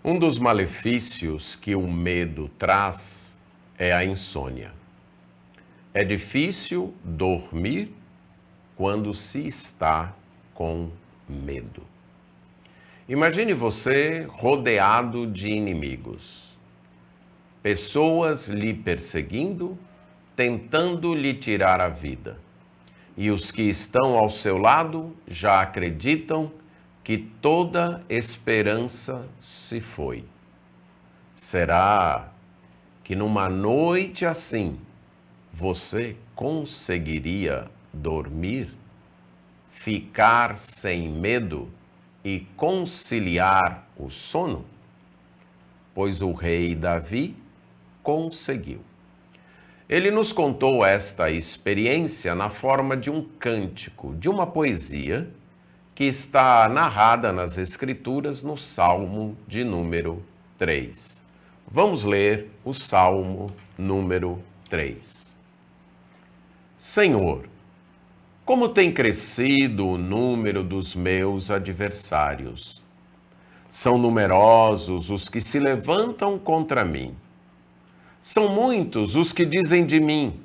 Um dos malefícios que o medo traz é a insônia. É difícil dormir quando se está com medo. Imagine você rodeado de inimigos, pessoas lhe perseguindo, tentando lhe tirar a vida. E os que estão ao seu lado já acreditam que toda esperança se foi. Será que numa noite assim você conseguiria dormir, ficar sem medo e conciliar o sono? Pois o rei Davi conseguiu. Ele nos contou esta experiência na forma de um cântico, de uma poesia, que está narrada nas Escrituras no Salmo de número 3. Vamos ler o Salmo número 3. Senhor, como tem crescido o número dos meus adversários. São numerosos os que se levantam contra mim. São muitos os que dizem de mim,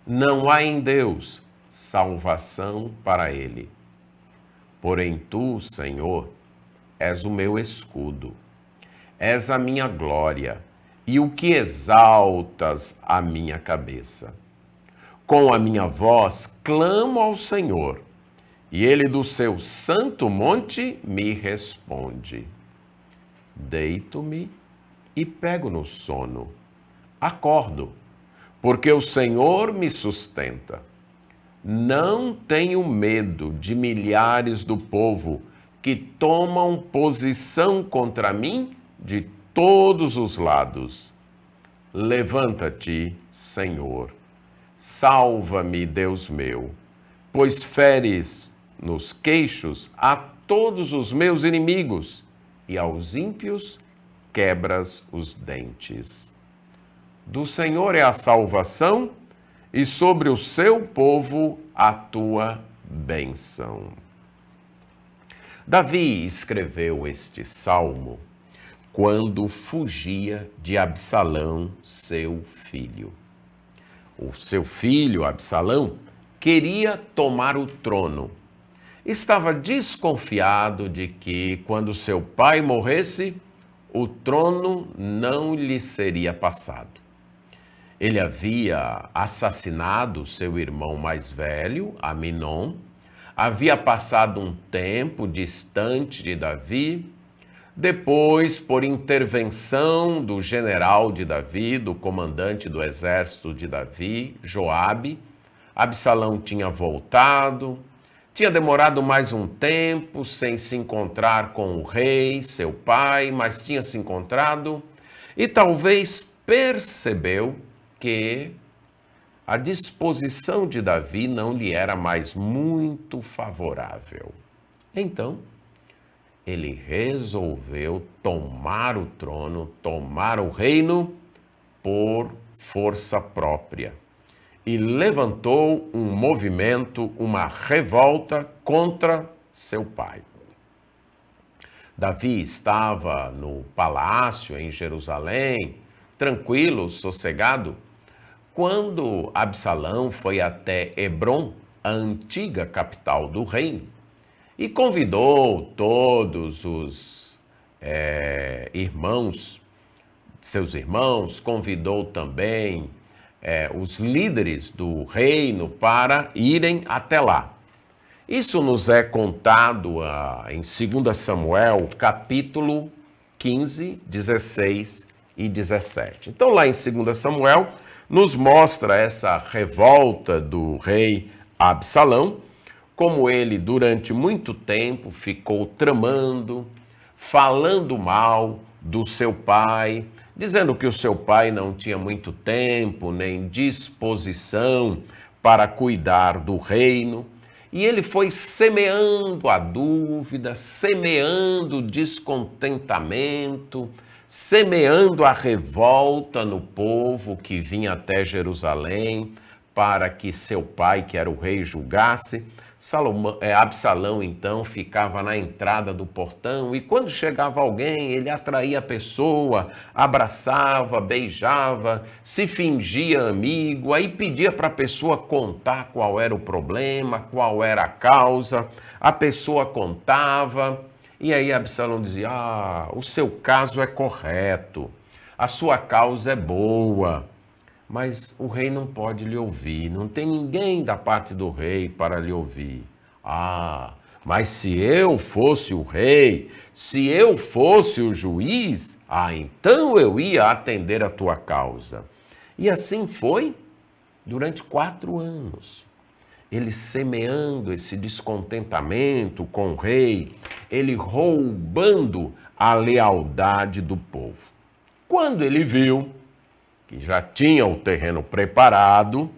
não há em Deus salvação para ele. Porém tu, Senhor, és o meu escudo, és a minha glória e o que exaltas a minha cabeça. Com a minha voz clamo ao Senhor, e ele do seu santo monte me responde. Deito-me e pego no sono. Acordo, porque o Senhor me sustenta. Não tenho medo de milhares do povo que tomam posição contra mim de todos os lados. Levanta-te, Senhor. Salva-me, Deus meu, pois feres nos queixos a todos os meus inimigos e aos ímpios quebras os dentes. Do Senhor é a salvação e sobre o seu povo a tua bênção. Davi escreveu este salmo quando fugia de Absalão, seu filho. O seu filho, Absalão, queria tomar o trono. Estava desconfiado de que, quando seu pai morresse, o trono não lhe seria passado. Ele havia assassinado seu irmão mais velho, Aminon, havia passado um tempo distante de Davi. Depois, por intervenção do general de Davi, do comandante do exército de Davi, Joabe, Absalão tinha voltado, tinha demorado mais um tempo sem se encontrar com o rei, seu pai, mas tinha se encontrado e talvez percebeu que a disposição de Davi não lhe era mais muito favorável. Então, ele resolveu tomar o trono, tomar o reino por força própria e levantou um movimento, uma revolta contra seu pai. Davi estava no palácio em Jerusalém, tranquilo, sossegado, quando Absalão foi até Hebrom, a antiga capital do reino, e convidou todos os seus irmãos, convidou também os líderes do reino para irem até lá. Isso nos é contado em 2 Samuel, capítulo 15, 16 e 17. Então, lá em 2 Samuel, nos mostra essa revolta do rei Absalão, como ele, durante muito tempo, ficou tramando, falando mal do seu pai, dizendo que o seu pai não tinha muito tempo nem disposição para cuidar do reino. E ele foi semeando a dúvida, semeando o descontentamento, semeando a revolta no povo que vinha até Jerusalém para que seu pai, que era o rei, julgasse, Absalão, então, ficava na entrada do portão e quando chegava alguém, ele atraía a pessoa, abraçava, beijava, se fingia amigo, aí pedia para a pessoa contar qual era o problema, qual era a causa, a pessoa contava e aí Absalão dizia, o seu caso é correto, a sua causa é boa. Mas o rei não pode lhe ouvir, não tem ninguém da parte do rei para lhe ouvir. Mas se eu fosse o rei, se eu fosse o juiz, então eu ia atender a tua causa. E assim foi durante 4 anos. Ele semeando esse descontentamento com o rei, ele roubando a lealdade do povo. Quando ele viu que já tinha o terreno preparado,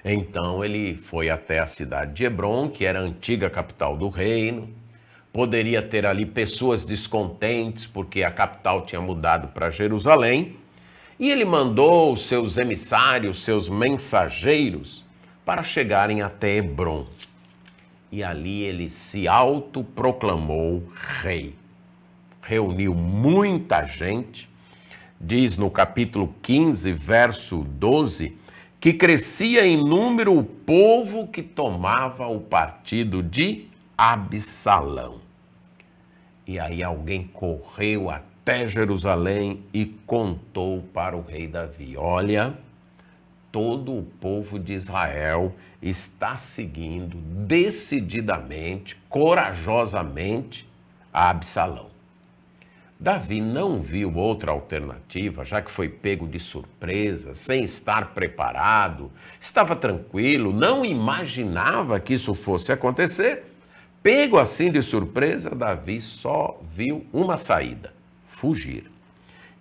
então ele foi até a cidade de Hebrom, que era a antiga capital do reino. Poderia ter ali pessoas descontentes, porque a capital tinha mudado para Jerusalém. E ele mandou os seus emissários, seus mensageiros, para chegarem até Hebrom. E ali ele se autoproclamou rei. Reuniu muita gente. Diz no capítulo 15, verso 12, que crescia em número o povo que tomava o partido de Absalão. E aí alguém correu até Jerusalém e contou para o rei Davi, olha, todo o povo de Israel está seguindo decididamente, corajosamente a Absalão. Davi não viu outra alternativa, já que foi pego de surpresa, sem estar preparado, estava tranquilo, não imaginava que isso fosse acontecer. Pego assim de surpresa, Davi só viu uma saída, fugir.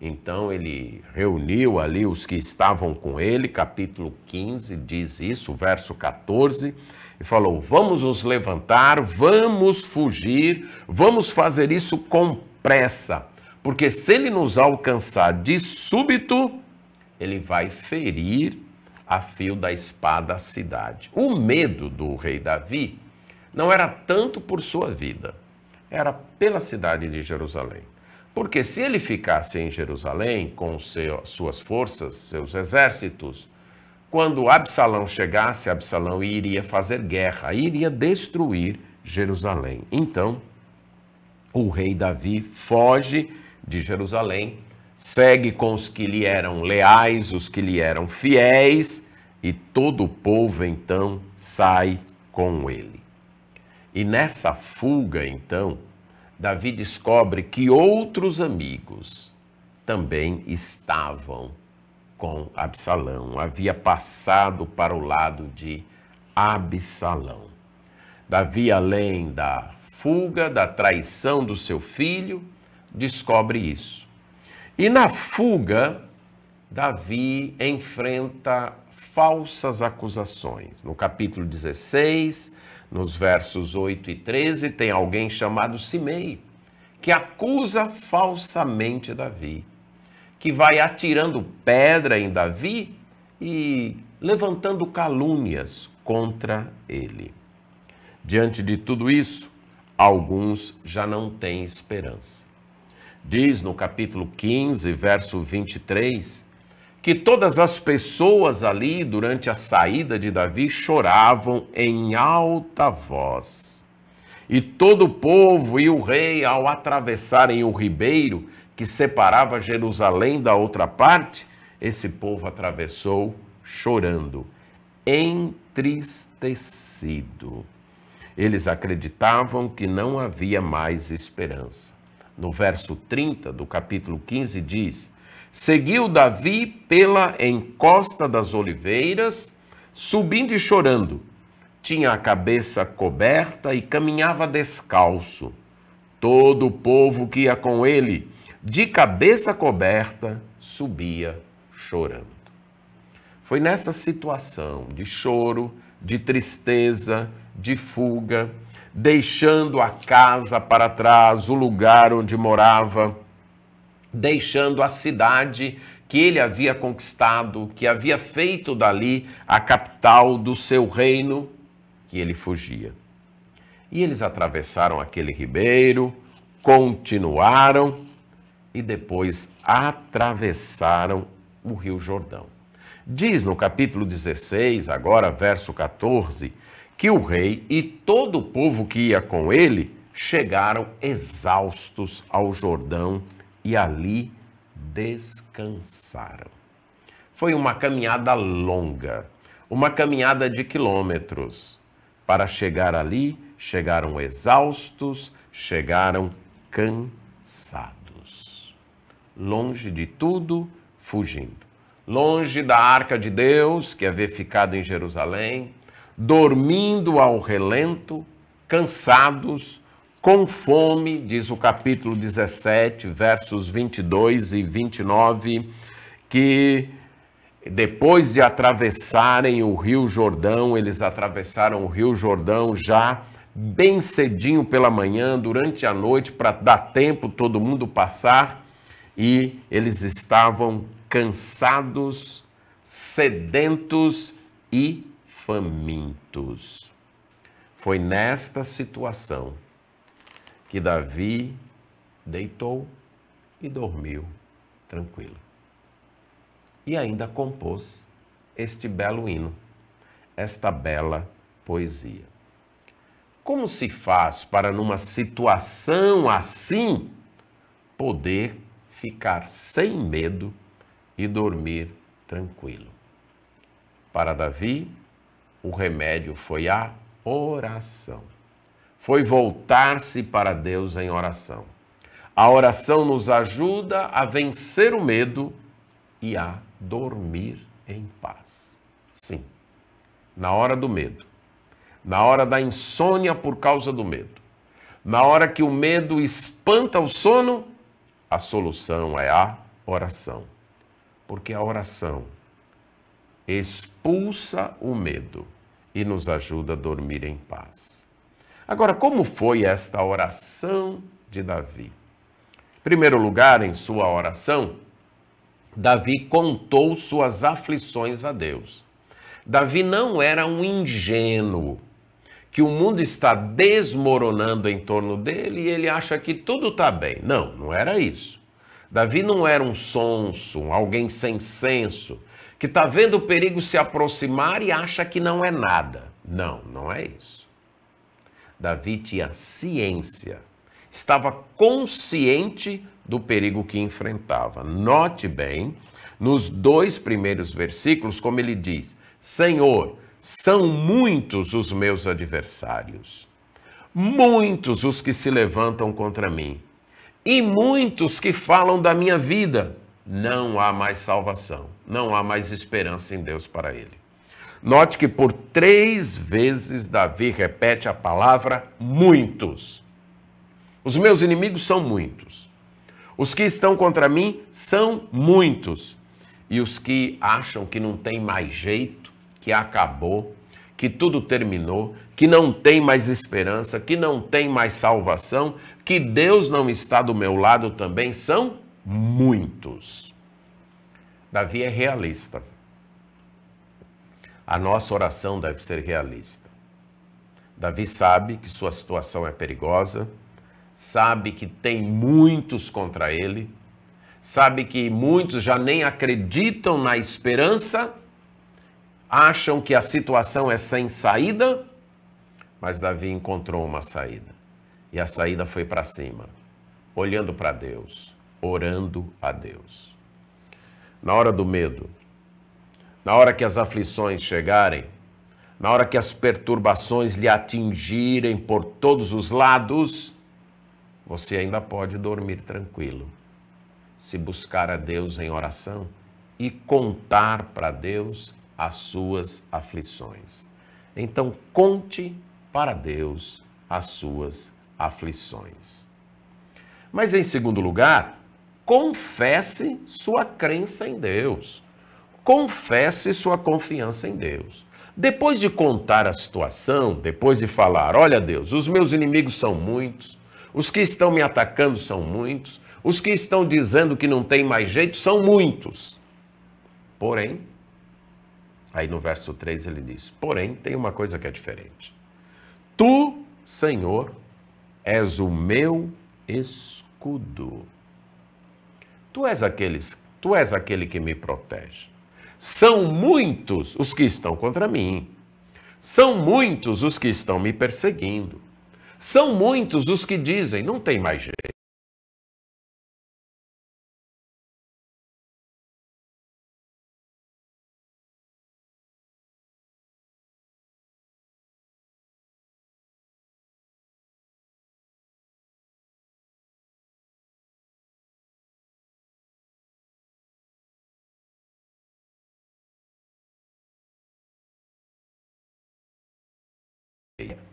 Então ele reuniu ali os que estavam com ele, capítulo 15 diz isso, verso 14, e falou, vamos nos levantar, vamos fugir, vamos fazer isso com pressa, porque se ele nos alcançar de súbito, ele vai ferir a fio da espada a cidade. O medo do rei Davi não era tanto por sua vida, era pela cidade de Jerusalém. Porque se ele ficasse em Jerusalém com suas forças, seus exércitos, quando Absalão chegasse, Absalão iria fazer guerra, iria destruir Jerusalém. Então, o rei Davi foge de Jerusalém, segue com os que lhe eram leais, os que lhe eram fiéis, e todo o povo então sai com ele. E nessa fuga, então, Davi descobre que outros amigos também estavam com Absalão, havia passado para o lado de Absalão. Davi, além da fuga, da traição do seu filho, descobre isso. E na fuga, Davi enfrenta falsas acusações. No capítulo 16, nos versos 8 e 13, tem alguém chamado Simei, que acusa falsamente Davi, que vai atirando pedra em Davi e levantando calúnias contra ele. Diante de tudo isso, alguns já não têm esperança. Diz no capítulo 15, verso 23, que todas as pessoas ali, durante a saída de Davi, choravam em alta voz. E todo o povo e o rei, ao atravessarem o ribeiro que separava Jerusalém da outra parte, esse povo atravessou chorando, entristecido. Eles acreditavam que não havia mais esperança. No verso 30 do capítulo 15 diz, seguiu Davi pela encosta das oliveiras, subindo e chorando. Tinha a cabeça coberta e caminhava descalço. Todo o povo que ia com ele, de cabeça coberta, subia chorando. Foi nessa situação de choro, de tristeza, de fuga, deixando a casa para trás, o lugar onde morava, deixando a cidade que ele havia conquistado, que havia feito dali a capital do seu reino, que ele fugia. E eles atravessaram aquele ribeiro, continuaram e depois atravessaram o Rio Jordão. Diz no capítulo 16, agora verso 14, que o rei e todo o povo que ia com ele chegaram exaustos ao Jordão e ali descansaram. Foi uma caminhada longa, uma caminhada de quilômetros. Para chegar ali, chegaram exaustos, chegaram cansados. Longe de tudo, fugindo. Longe da arca de Deus, que havia ficado em Jerusalém, dormindo ao relento, cansados, com fome, diz o capítulo 17, versos 22 e 29, que depois de atravessarem o Rio Jordão, eles atravessaram o Rio Jordão já bem cedinho pela manhã, durante a noite, para dar tempo todo mundo passar, e eles estavam cansados, sedentos e famintos. Foi nesta situação que Davi deitou e dormiu tranquilo. E ainda compôs este belo hino, esta bela poesia. Como se faz para, numa situação assim, poder ficar sem medo e dormir tranquilo? Para Davi, o remédio foi a oração. Foi voltar-se para Deus em oração. A oração nos ajuda a vencer o medo e a dormir em paz. Sim, na hora do medo, na hora da insônia por causa do medo, na hora que o medo espanta o sono, a solução é a oração. Porque a oração expulsa o medo e nos ajuda a dormir em paz. Agora, como foi esta oração de Davi? Em primeiro lugar, em sua oração, Davi contou suas aflições a Deus. Davi não era um ingênuo, que o mundo está desmoronando em torno dele e ele acha que tudo está bem. Não, não era isso. Davi não era um sonso, alguém sem senso, que está vendo o perigo se aproximar e acha que não é nada. Não, não é isso. Davi tinha ciência, estava consciente do perigo que enfrentava. Note bem, nos 2 primeiros versículos, como ele diz: Senhor, são muitos os meus adversários, muitos os que se levantam contra mim, e muitos que falam da minha vida. Não há mais salvação, não há mais esperança em Deus para ele. Note que por 3 vezes Davi repete a palavra muitos. Os meus inimigos são muitos. Os que estão contra mim são muitos. E os que acham que não tem mais jeito, que acabou, que tudo terminou, que não tem mais esperança, que não tem mais salvação, que Deus não está do meu lado também, são muitos. Davi é realista. A nossa oração deve ser realista. Davi sabe que sua situação é perigosa, sabe que tem muitos contra ele, sabe que muitos já nem acreditam na esperança, acham que a situação é sem saída, mas Davi encontrou uma saída. E a saída foi para cima, olhando para Deus, orando a Deus. Na hora do medo, na hora que as aflições chegarem, na hora que as perturbações lhe atingirem por todos os lados, você ainda pode dormir tranquilo, se buscar a Deus em oração e contar para Deus as suas aflições. Então, conte para Deus as suas aflições. Mas, em segundo lugar, confesse sua crença em Deus. Confesse sua confiança em Deus. Depois de contar a situação, depois de falar, olha Deus, os meus inimigos são muitos, os que estão me atacando são muitos, os que estão dizendo que não tem mais jeito são muitos. Porém, aí no verso 3 ele diz, porém, tem uma coisa que é diferente. Tu, Senhor, és o meu escudo. Tu és aquele que me protege. São muitos os que estão contra mim. São muitos os que estão me perseguindo. São muitos os que dizem, não tem mais jeito.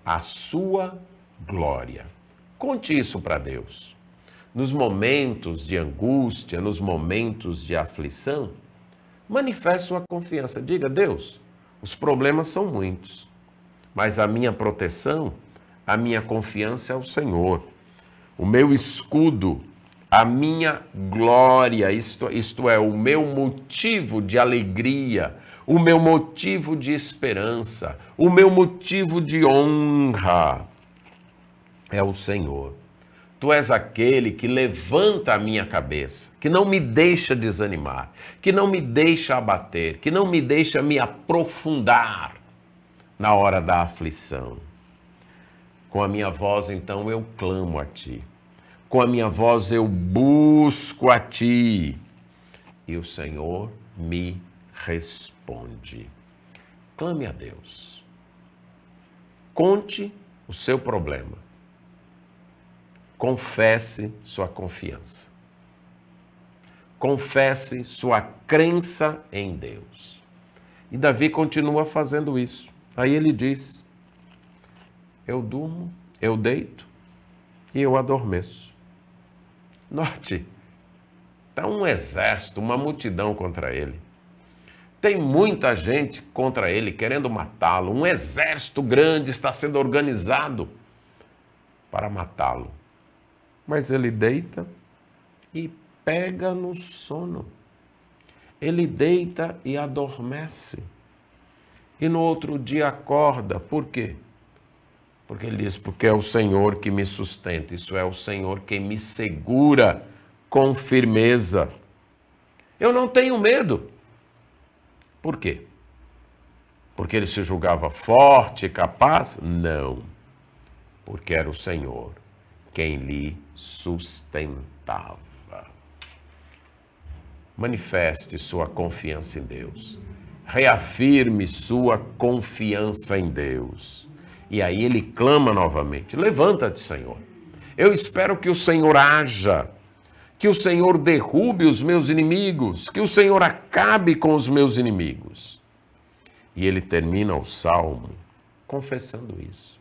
A sua glória. Conte isso para Deus. Nos momentos de angústia, nos momentos de aflição, manifeste sua confiança. Diga, Deus, os problemas são muitos, mas a minha proteção, a minha confiança é o Senhor. O meu escudo, a minha glória, isto é, o meu motivo de alegria, o meu motivo de esperança, o meu motivo de honra é o Senhor. Tu és aquele que levanta a minha cabeça, que não me deixa desanimar, que não me deixa abater, que não me deixa me aprofundar na hora da aflição. Com a minha voz, então, eu clamo a Ti. Com a minha voz, eu busco a Ti. E o Senhor me responde. Clame a Deus. Conte o seu problema. Confesse sua confiança. Confesse sua crença em Deus. E Davi continua fazendo isso. Aí ele diz, eu durmo, eu deito e eu adormeço. Note, está um exército, uma multidão contra ele. Tem muita gente contra ele, querendo matá-lo. Um exército grande está sendo organizado para matá-lo. Mas ele deita e pega no sono. Ele deita e adormece. E no outro dia acorda. Por quê? Porque ele diz, porque é o Senhor que me sustenta. Isso é o Senhor quem me segura com firmeza. Eu não tenho medo. Por quê? Porque ele se julgava forte e capaz? Não. Porque era o Senhor quem lhe sustentava. Manifeste sua confiança em Deus. Reafirme sua confiança em Deus. E aí ele clama novamente, levanta-te, Senhor. Eu espero que o Senhor haja, que o Senhor derrube os meus inimigos, que o Senhor acabe com os meus inimigos. E ele termina o salmo confessando isso,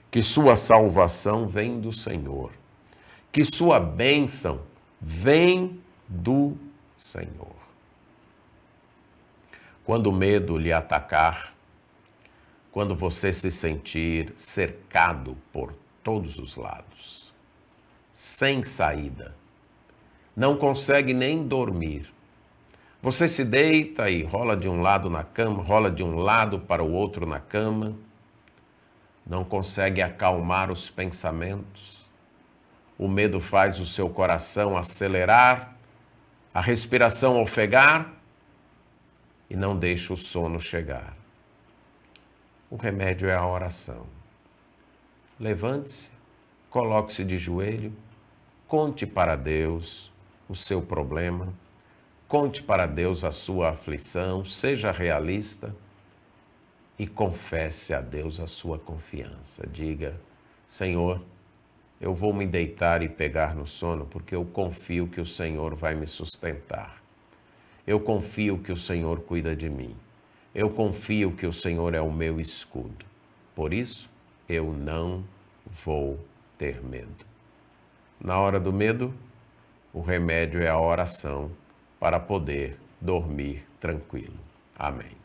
que sua salvação vem do Senhor, que sua bênção vem do Senhor. Quando o medo lhe atacar, quando você se sentir cercado por todos os lados, sem saída, não consegue nem dormir. Você se deita e rola de um lado na cama, rola de um lado para o outro na cama, não consegue acalmar os pensamentos. O medo faz o seu coração acelerar, a respiração ofegar e não deixa o sono chegar. O remédio é a oração. Levante-se, coloque-se de joelho, conte para Deus o seu problema, conte para Deus a sua aflição, seja realista e confesse a Deus a sua confiança. Diga, Senhor, eu vou me deitar e pegar no sono porque eu confio que o Senhor vai me sustentar. Eu confio que o Senhor cuida de mim. Eu confio que o Senhor é o meu escudo. Por isso, eu não vou ter medo. Na hora do medo, o remédio é a oração para poder dormir tranquilo. Amém.